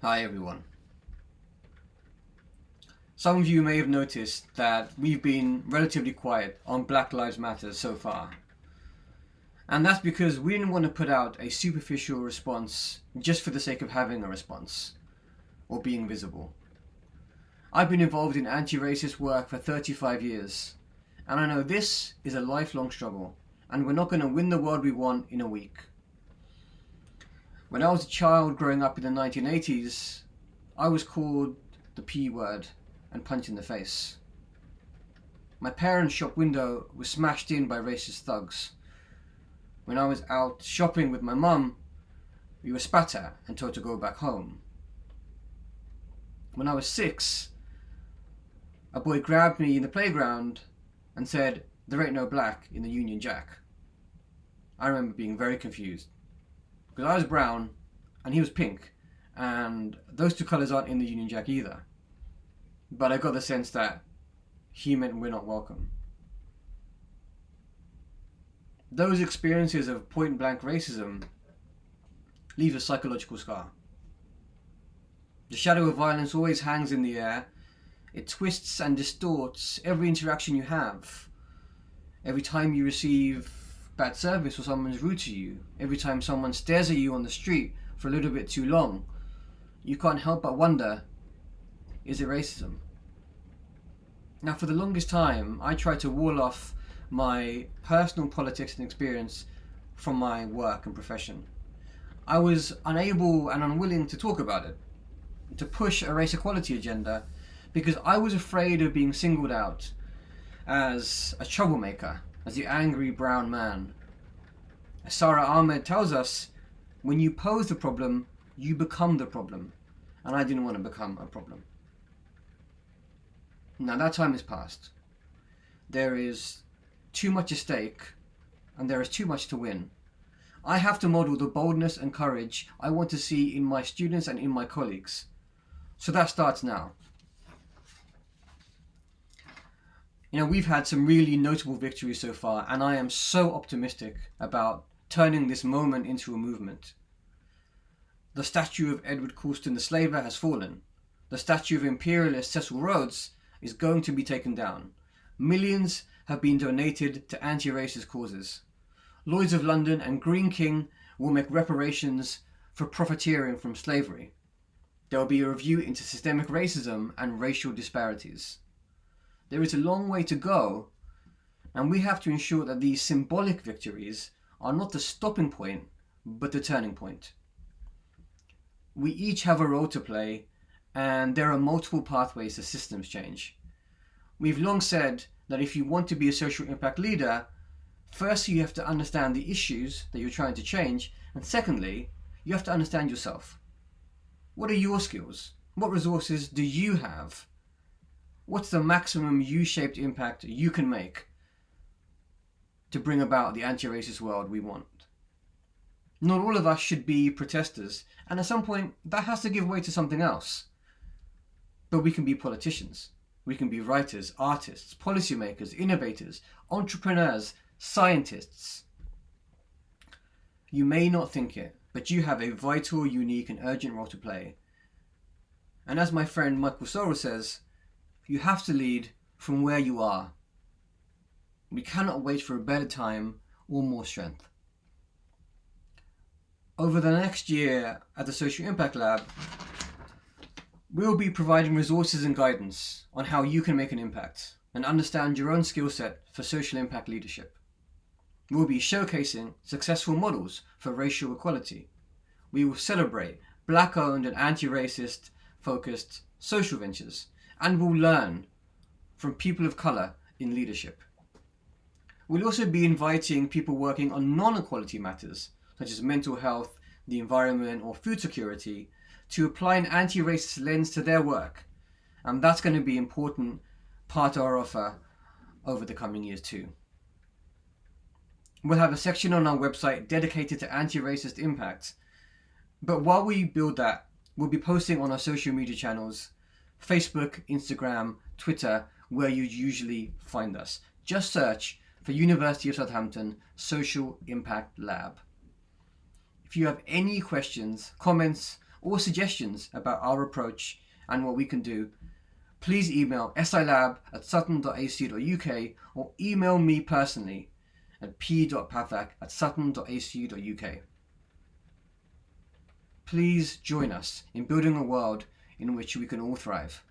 Hi everyone. Some of you may have noticed that we've been relatively quiet on Black Lives Matter so far. And that's because we didn't want to put out a superficial response just for the sake of having a response or being visible. I've been involved in anti-racist work for 35 years, and I know this is a lifelong struggle, and we're not going to win the world we want in a week. When I was a child growing up in the 1980s, I was called the P word and punched in the face. My parents' shop window was smashed in by racist thugs. When I was out shopping with my mum, we were spat at and told to go back home. When I was 6, a boy grabbed me in the playground and said, "There ain't no black in the Union Jack." I remember being very confused because I was brown and he was pink, and those two colours aren't in the Union Jack either. But I got the sense that he meant we're not welcome. Those experiences of point-blank racism leave a psychological scar. The shadow of violence always hangs in the air. It twists and distorts every interaction you have. Every time you receive bad service or someone's rude to you, every time someone stares at you on the street for a little bit too long, you can't help but wonder, is it racism? Now, for the longest time, I tried to wall off my personal politics and experience from my work and profession. I was unable and unwilling to talk about it, to push a race equality agenda, because I was afraid of being singled out as a troublemaker, as the angry brown man. As Sarah Ahmed tells us, when you pose the problem, you become the problem. And I didn't want to become a problem. Now that time has passed. There is too much at stake, and there is too much to win. I have to model the boldness and courage I want to see in my students and in my colleagues. So that starts now. We've had some really notable victories so far, and I am so optimistic about turning this moment into a movement. The statue of Edward Colston the slaver has fallen. The statue of imperialist Cecil Rhodes is going to be taken down. Millions have been donated to anti-racist causes. Lloyds of London and Greene King will make reparations for profiteering from slavery. There will be a review into systemic racism and racial disparities. There is a long way to go, and we have to ensure that these symbolic victories are not the stopping point, but the turning point. We each have a role to play, and there are multiple pathways to systems change. We've long said that if you want to be a social impact leader, firstly you have to understand the issues that you're trying to change, and secondly, you have to understand yourself. What are your skills? What resources do you have? What's the maximum U-shaped impact you can make to bring about the anti-racist world we want? Not all of us should be protesters, and at some point that has to give way to something else. But we can be politicians. We can be writers, artists, policymakers, innovators, entrepreneurs, scientists. You may not think it, but you have a vital, unique, and urgent role to play. And as my friend Michael Sorrell says, you have to lead from where you are. We cannot wait for a better time or more strength. Over the next year at the Social Impact Lab, we'll be providing resources and guidance on how you can make an impact and understand your own skill set for social impact leadership. We'll be showcasing successful models for racial equality. We will celebrate Black-owned and anti-racist focused social ventures, and we'll learn from people of colour in leadership. We'll also be inviting people working on non-equality matters, such as mental health, the environment, or food security, to apply an anti-racist lens to their work. And that's going to be an important part of our offer over the coming years too. We'll have a section on our website dedicated to anti-racist impact. But while we build that, we'll be posting on our social media channels, Facebook, Instagram, Twitter, where you usually find us. Just search for University of Southampton Social Impact Lab. If you have any questions, comments, or suggestions about our approach and what we can do, please email silab@sutton.ac.uk or email me personally at p.pathak@sutton.ac.uk. Please join us in building a world in which we can all thrive.